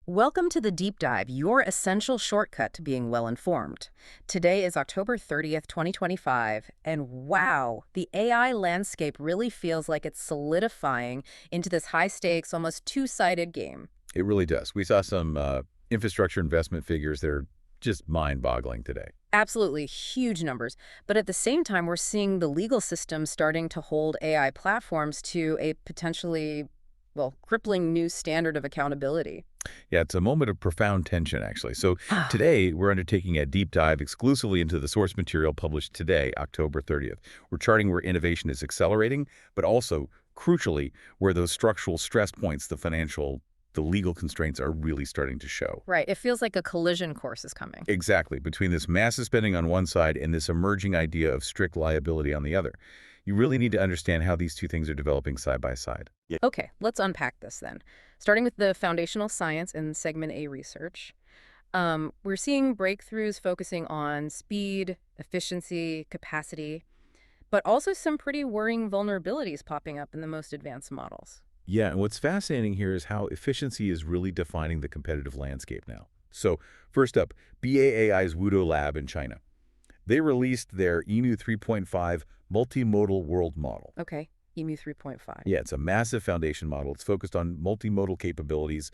Welcome to the Deep Dive, your essential shortcut to being well informed. Today is October 30th, 2025, and wow, the AI landscape really feels like it's solidifying into this high-stakes, almost two-sided game. It really does. We saw some infrastructure investment figures that are just mind-boggling today. Absolutely huge numbers. But at the same time, we're seeing the legal system starting to hold AI platforms to a potentially, well, crippling new standard of accountability. Yeah, it's a moment of profound tension, actually. So today, we're undertaking a deep dive exclusively into the source material published today, October 30th. We're charting where innovation is accelerating, but also, crucially, where those structural stress points, the legal constraints are really starting to show. Right. It feels like a collision course is coming. Exactly, between this massive spending on one side and this emerging idea of strict liability on the other. You really need to understand how these two things are developing side by side. Okay, let's unpack this then. Starting with the foundational science in segment A research, we're seeing breakthroughs focusing on speed, efficiency, capacity, but also some pretty worrying vulnerabilities popping up in the most advanced models. Yeah, and what's fascinating here is how efficiency is really defining the competitive landscape now. So, first up, BAAI's Wudo lab in China. They released their EMU 3.5 multimodal world model. Okay, EMU 3.5. Yeah, it's a massive foundation model. It's focused on multimodal capabilities,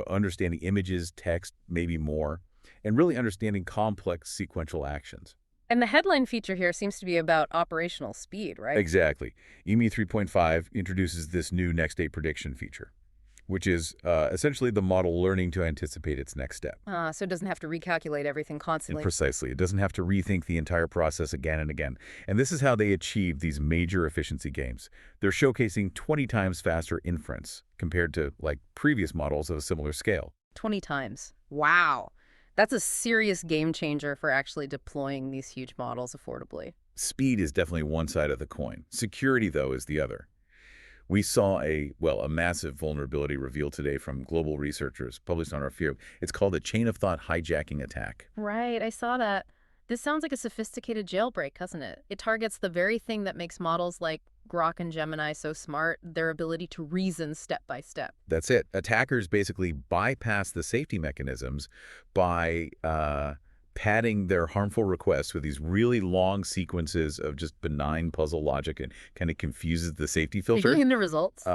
understanding images, text, maybe more, and really understanding complex sequential actions. And the headline feature here seems to be about operational speed, right? Exactly. EMU 3.5 introduces this new next-day prediction feature, which is essentially the model learning to anticipate its next step. So it doesn't have to recalculate everything And constantly. precisely. It doesn't have to rethink the entire process again and again. And this is how they achieve these major efficiency gains. They're showcasing 20 times faster inference compared to, like, previous models of a similar scale. 20 times. Wow. That's a serious game changer for actually deploying these huge models affordably. Speed is definitely one side of the coin. Security, though, is the other. We saw a massive vulnerability revealed today from global researchers published on our field. It's called a chain of thought hijacking attack. Right, I saw that. This sounds like a sophisticated jailbreak, doesn't it? It targets the very thing that makes models like Grok and Gemini so smart, their ability to reason step by step. That's it. Attackers basically bypass the safety mechanisms by padding their harmful requests with these really long sequences of just benign puzzle logic and kind of confuses the safety Are you filter. getting the results?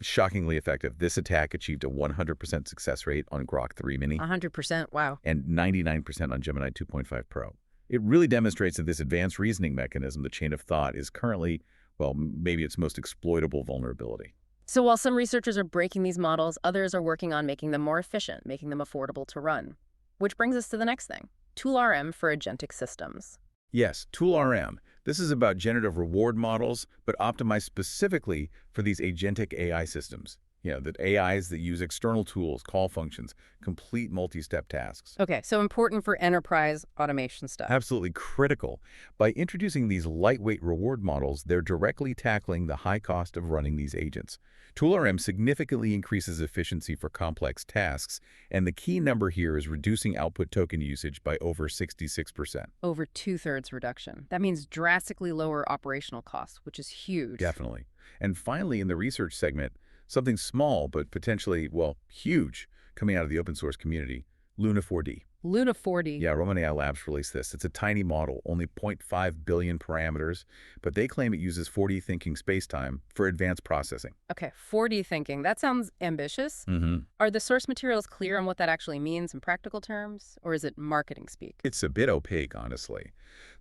Shockingly effective. This attack achieved a 100% success rate on Grok 3 Mini 100%, wow. and 99% on Gemini 2.5 Pro. It really demonstrates that this advanced reasoning mechanism, the chain of thought, is currently, maybe its most exploitable vulnerability. So while some researchers are breaking these models, others are working on making them more efficient, making them affordable to run. Which brings us to the next thing, ToolRM for agentic systems. Yes, ToolRM. This is about generative reward models, but optimized specifically for these agentic AI systems. The AIs that use external tools, call functions, complete multi-step tasks. Okay, so important for enterprise automation stuff. Absolutely critical. By introducing these lightweight reward models, they're directly tackling the high cost of running these agents. ToolRM significantly increases efficiency for complex tasks, and the key number here is reducing output token usage by over 66%. Over two-thirds reduction. That means drastically lower operational costs, which is huge. Definitely. And finally, in the research segment, something small but potentially, huge, coming out of the open source community, Luna 4D. Luna 4D. Yeah, OpenAI Labs released this. It's a tiny model, only 0.5 billion parameters, but they claim it uses 4D thinking spacetime for advanced processing. Okay, 4D thinking. That sounds ambitious. Mm-hmm. Are the source materials clear on what that actually means in practical terms, or is it marketing speak? It's a bit opaque, honestly.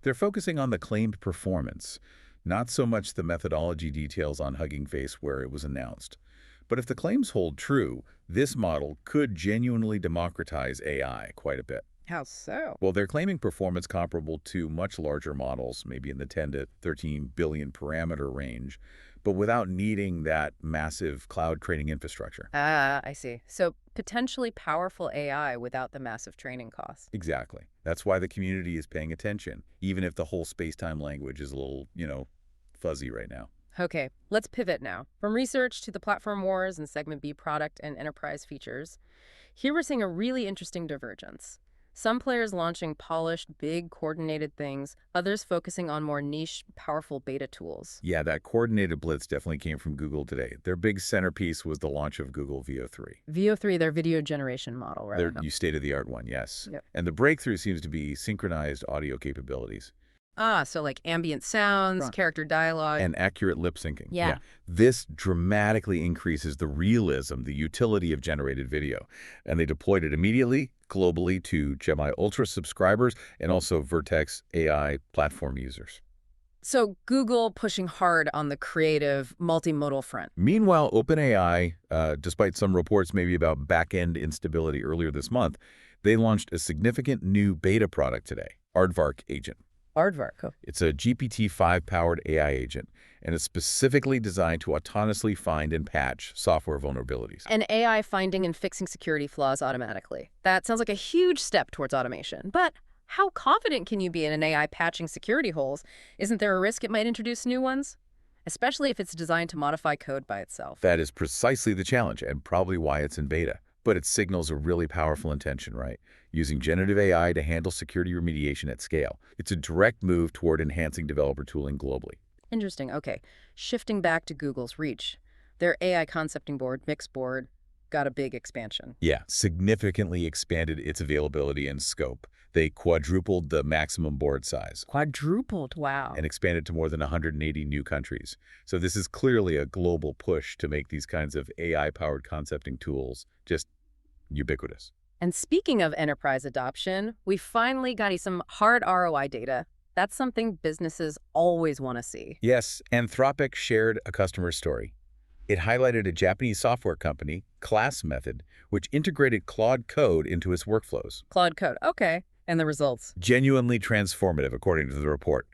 They're focusing on the claimed performance, not so much the methodology details on Hugging Face where it was announced. But if the claims hold true, this model could genuinely democratize AI quite a bit. How so? Well, they're claiming performance comparable to much larger models, maybe in the 10 to 13 billion parameter range, but without needing that massive cloud training infrastructure. Ah, I see. So potentially powerful AI without the massive training costs. Exactly. That's why the community is paying attention, even if the whole space-time language is a little, fuzzy right now. Okay, let's pivot now. From research to the platform wars and segment B product and enterprise features, here we're seeing a really interesting divergence. Some players launching polished, big, coordinated things, others focusing on more niche, powerful beta tools. Yeah, that coordinated blitz definitely came from Google today. Their big centerpiece was the launch of Google VO3. VO3, their video generation model, right? Their new state-of-the-art one, yes. Yep. And the breakthrough seems to be synchronized audio capabilities. Ah, so like ambient sounds, Right. character dialogue. And accurate lip syncing. Yeah. This dramatically increases the realism, the utility of generated video. And they deployed it immediately, globally, to Gemini Ultra subscribers and also Vertex AI platform users. So Google pushing hard on the creative, multimodal front. Meanwhile, OpenAI, despite some reports maybe about back-end instability earlier this month, they launched a significant new beta product today, Aardvark Agent. Aardvark. Oh. It's a GPT-5-powered AI agent, and it's specifically designed to autonomously find and patch software vulnerabilities. And AI finding and fixing security flaws automatically. That sounds like a huge step towards automation. But how confident can you be in an AI patching security holes? Isn't there a risk it might introduce new ones? Especially if it's designed to modify code by itself. That is precisely the challenge, and probably why it's in beta. But it signals a really powerful intention, right? Using generative AI to handle security remediation at scale. It's a direct move toward enhancing developer tooling globally. Interesting. Okay. Shifting back to Google's reach. Their AI concepting board, Mixboard, got a big expansion. Yeah, significantly expanded its availability and scope. They quadrupled the maximum board size Quadrupled. Wow. and expanded to more than 180 new countries. So this is clearly a global push to make these kinds of AI-powered concepting tools just ubiquitous. And speaking of enterprise adoption, we finally got you some hard ROI data. That's something businesses always want to see. Yes, Anthropic shared a customer story. It highlighted a Japanese software company, Class Method, which integrated Claude Code into its workflows. Claude Code. Okay. And the results? Genuinely transformative, according to the report.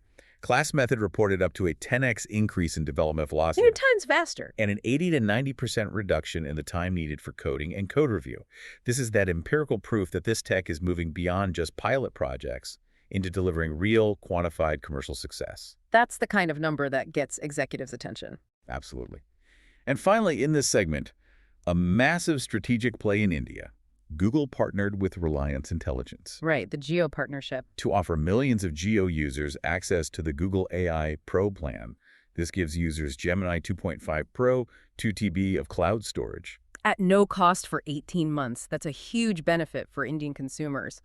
Class Method reported up to a 10x increase in development velocity 2 times faster. and an 80 to 90% reduction in the time needed for coding and code review. This is that empirical proof that this tech is moving beyond just pilot projects into delivering real, quantified commercial success. That's the kind of number that gets executives' attention. Absolutely. And finally, in this segment, a massive strategic play in India. Google partnered with Reliance Intelligence Right, the Jio partnership. to offer millions of Jio users access to the Google AI Pro plan. This gives users Gemini 2.5 Pro, 2 TB of cloud storage. At no cost for 18 months. That's a huge benefit for Indian consumers.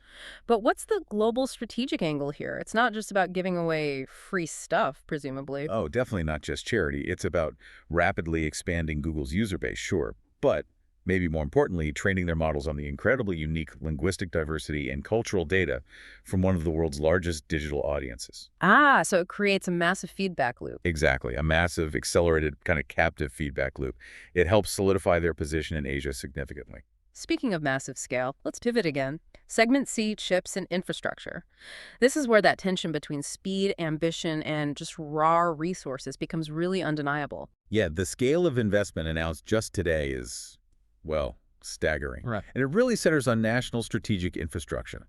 But what's the global strategic angle here? It's not just about giving away free stuff, presumably. Oh, definitely not just charity. It's about rapidly expanding Google's user base, sure. But maybe more importantly, training their models on the incredibly unique linguistic diversity and cultural data from one of the world's largest digital audiences. Ah, so it creates a massive feedback loop. Exactly, a massive, accelerated, kind of captive feedback loop. It helps solidify their position in Asia significantly. Speaking of massive scale, let's pivot again. Segment C, chips and infrastructure. This is where that tension between speed, ambition, and just raw resources becomes really undeniable. Yeah, the scale of investment announced just today is, well, staggering. Right. And it really centers on national strategic infrastructure.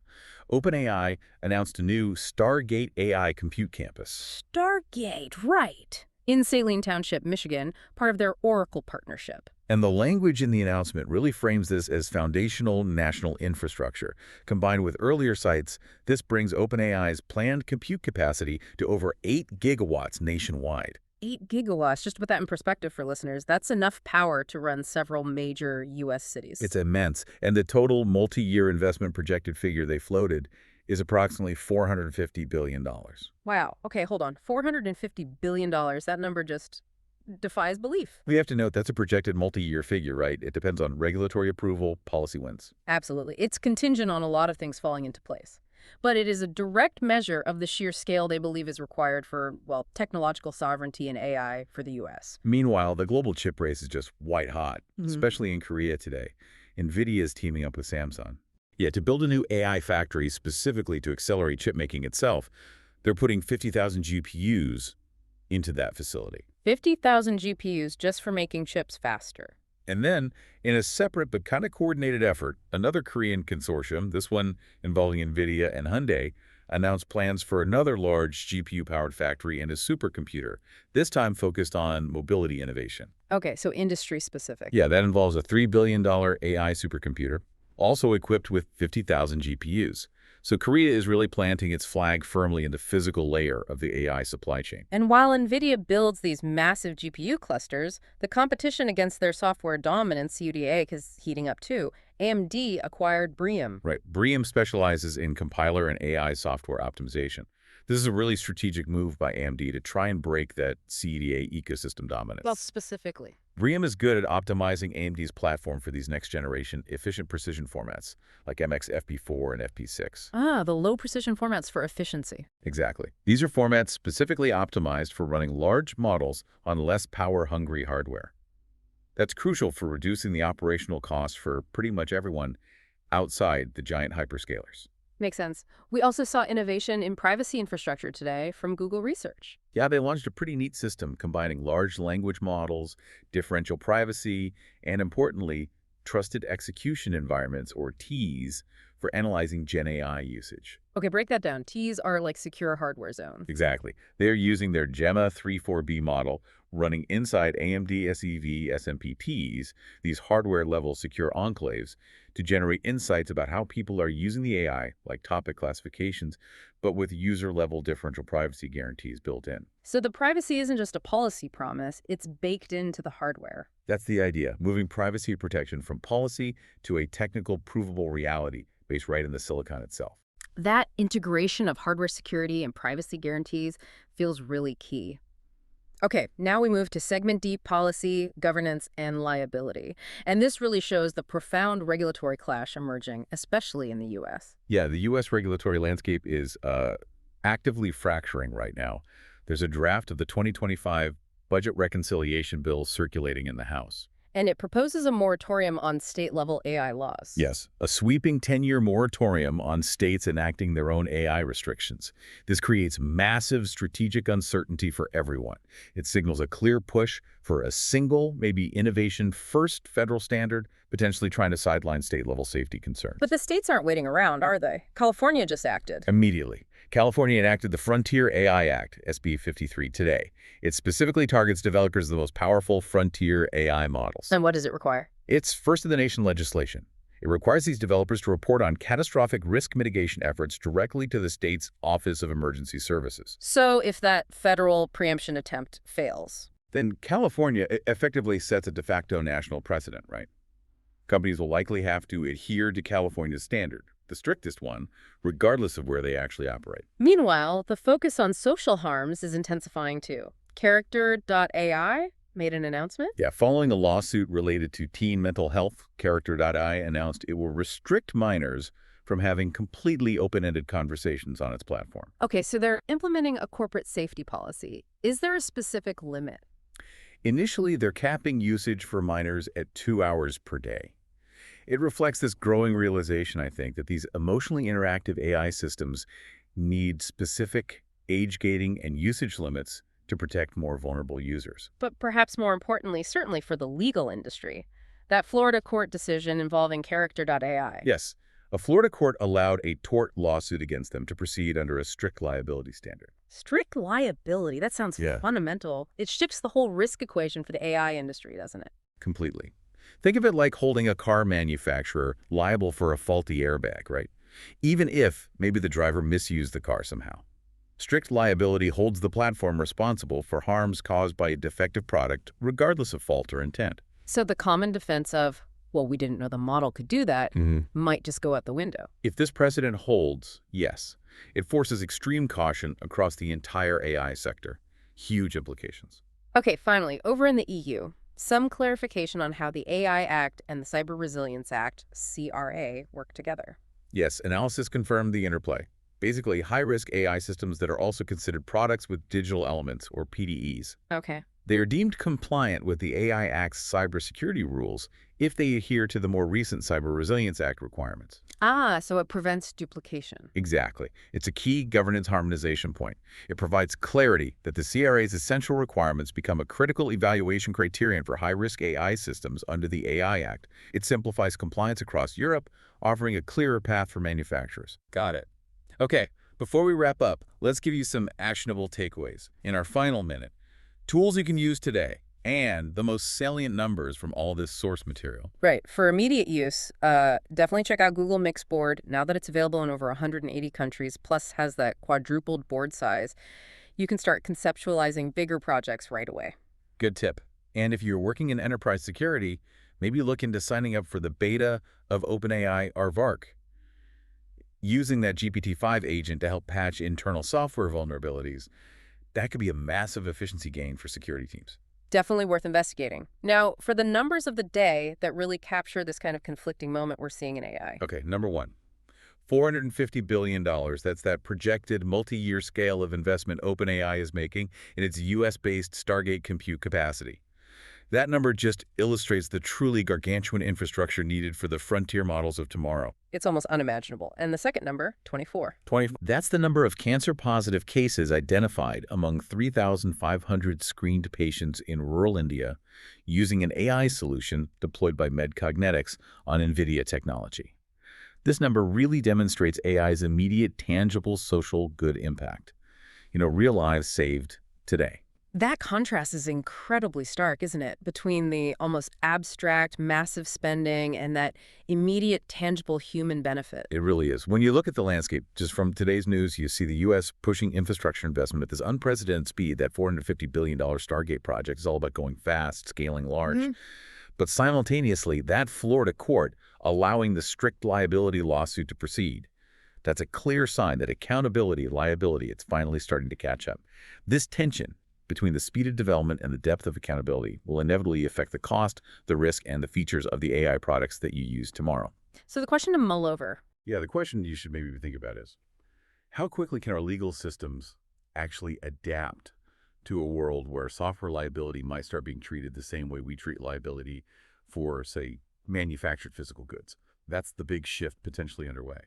OpenAI announced a new Stargate AI compute campus. Stargate, right. In Saline Township, Michigan, part of their Oracle partnership. And the language in the announcement really frames this as foundational national infrastructure. Combined with earlier sites, this brings OpenAI's planned compute capacity to over 8 gigawatts nationwide. 8 gigawatts, just to put that in perspective for listeners, that's enough power to run several major U.S. cities. It's immense, and the total multi-year investment projected figure they floated is approximately $450 billion. Wow. Okay, hold on. $450 billion. That number just defies belief. We have to note that's a projected multi-year figure, right? It depends on regulatory approval, policy wins. Absolutely. It's contingent on a lot of things falling into place. But it is a direct measure of the sheer scale they believe is required for, well, technological sovereignty and AI for the U.S. Meanwhile, the global chip race is just white hot, especially in Korea today. NVIDIA is teaming up with Samsung. Yeah, to build a new AI factory specifically to accelerate chip making itself, they're putting 50,000 GPUs into that facility. 50,000 GPUs just for making chips faster. And then, in a separate but kind of coordinated effort, another Korean consortium, this one involving NVIDIA and Hyundai, announced plans for another large GPU-powered factory and a supercomputer, this time focused on mobility innovation. Okay, so industry specific. Yeah, that involves a $3 billion AI supercomputer, also equipped with 50,000 GPUs. So Korea is really planting its flag firmly in the physical layer of the AI supply chain. And while NVIDIA builds these massive GPU clusters, the competition against their software dominant CUDA is heating up too. AMD acquired Brium. Right. Brium specializes in compiler and AI software optimization. This is a really strategic move by AMD to try and break that CEDA ecosystem dominance. Well, specifically. Brium is good at optimizing AMD's platform for these next-generation efficient precision formats, like MX FP4 and FP6. Ah, the low-precision formats for efficiency. Exactly. These are formats specifically optimized for running large models on less power-hungry hardware. That's crucial for reducing the operational costs for pretty much everyone outside the giant hyperscalers. Makes sense. We also saw innovation in privacy infrastructure today from Google Research. Yeah, they launched a pretty neat system combining large language models, differential privacy, and importantly, trusted execution environments, or TEEs, for analyzing Gen AI usage. Okay, break that down. Ts are like secure hardware zone. Exactly. They're using their Gemma 3.4b model running inside AMD SEV SMPTs, these hardware-level secure enclaves, to generate insights about how people are using the AI, like topic classifications, but with user-level differential privacy guarantees built in. So the privacy isn't just a policy promise, it's baked into the hardware. That's the idea, moving privacy protection from policy to a technical, provable reality based right in the silicon itself. That integration of hardware security and privacy guarantees feels really key. Okay, now we move to segment deep policy, governance, and liability. And this really shows the profound regulatory clash emerging, especially in the U.S. Yeah, the U.S. regulatory landscape is actively fracturing right now. There's a draft of the 2025 budget reconciliation bill circulating in the House. And it proposes a moratorium on state-level AI laws. Yes, a sweeping 10-year moratorium on states enacting their own AI restrictions. This creates massive strategic uncertainty for everyone. It signals a clear push for a single, maybe innovation-first federal standard, potentially trying to sideline state-level safety concerns. But the states aren't waiting around, are they? California just acted. Immediately. California enacted the Frontier AI Act, SB 53, today. It specifically targets developers of the most powerful frontier AI models. And what does it require? It's first-in-the-nation legislation. It requires these developers to report on catastrophic risk mitigation efforts directly to the state's Office of Emergency Services. So if that federal preemption attempt fails? Then California effectively sets a de facto national precedent, right? Companies will likely have to adhere to California's standard, the strictest one, regardless of where they actually operate. Meanwhile, the focus on social harms is intensifying too. Character.AI made an announcement? Yeah, following a lawsuit related to teen mental health, Character.AI announced it will restrict minors from having completely open-ended conversations on its platform. Okay, so they're implementing a corporate safety policy. Is there a specific limit? Initially, they're capping usage for minors at 2 hours per day. It reflects this growing realization, I think, that these emotionally interactive AI systems need specific age gating and usage limits to protect more vulnerable users. But perhaps more importantly, certainly for the legal industry, that Florida court decision involving Character.AI. Yes, a Florida court allowed a tort lawsuit against them to proceed under a strict liability standard. Strict liability, that sounds Yeah. fundamental. It shifts the whole risk equation for the AI industry, doesn't it? Completely. Think of it like holding a car manufacturer liable for a faulty airbag, right? Even if maybe the driver misused the car somehow. Strict liability holds the platform responsible for harms caused by a defective product, regardless of fault or intent. So the common defense of, well, we didn't know the model could do that, might just go out the window. If this precedent holds, yes, it forces extreme caution across the entire AI sector. Huge implications. Okay, finally, over in the EU, some clarification on how the AI Act and the Cyber Resilience Act, CRA, work together. Yes, analysis confirmed the interplay. Basically, high-risk AI systems that are also considered products with digital elements, or PDEs. Okay. They are deemed compliant with the AI Act's cybersecurity rules if they adhere to the more recent Cyber Resilience Act requirements. Ah, so it prevents duplication. Exactly. It's a key governance harmonization point. It provides clarity that the CRA's essential requirements become a critical evaluation criterion for high-risk AI systems under the AI Act. It simplifies compliance across Europe, offering a clearer path for manufacturers. Got it. Okay, before we wrap up, let's give you some actionable takeaways. In our final minute, tools you can use today. and the most salient numbers from all this source material. Right. For immediate use, definitely check out Google Mixboard. Now that it's available in over 180 countries, plus has that quadrupled board size, you can start conceptualizing bigger projects right away. Good tip. And if you're working in enterprise security, maybe look into signing up for the beta of OpenAI Aardvark, using that GPT-5 agent to help patch internal software vulnerabilities. That could be a massive efficiency gain for security teams. Definitely worth investigating. Now, for the numbers of the day that really capture this kind of conflicting moment we're seeing in AI. Okay, number one, $450 billion. That's that projected multi-year scale of investment OpenAI is making in its U.S.-based Stargate compute capacity. That number just illustrates the truly gargantuan infrastructure needed for the frontier models of tomorrow. It's almost unimaginable. And the second number, 24. 20. That's the number of cancer-positive cases identified among 3,500 screened patients in rural India using an AI solution deployed by MedCognetics on NVIDIA technology. This number really demonstrates AI's immediate, tangible social good impact. Real lives saved today. That contrast is incredibly stark, isn't it? Between the almost abstract, massive spending and that immediate, tangible human benefit. It really is. When you look at the landscape, just from today's news, you see the U.S. pushing infrastructure investment at this unprecedented speed. That $450 billion Stargate project is all about going fast, scaling large. But simultaneously, that Florida court allowing the strict liability lawsuit to proceed. That's a clear sign that accountability, liability, it's finally starting to catch up. This tension between the speed of development and the depth of accountability will inevitably affect the cost, the risk, and the features of the AI products that you use tomorrow. So the question to mull over. Yeah, the question you should maybe think about is, how quickly can our legal systems actually adapt to a world where software liability might start being treated the same way we treat liability for, say, manufactured physical goods? That's the big shift potentially underway.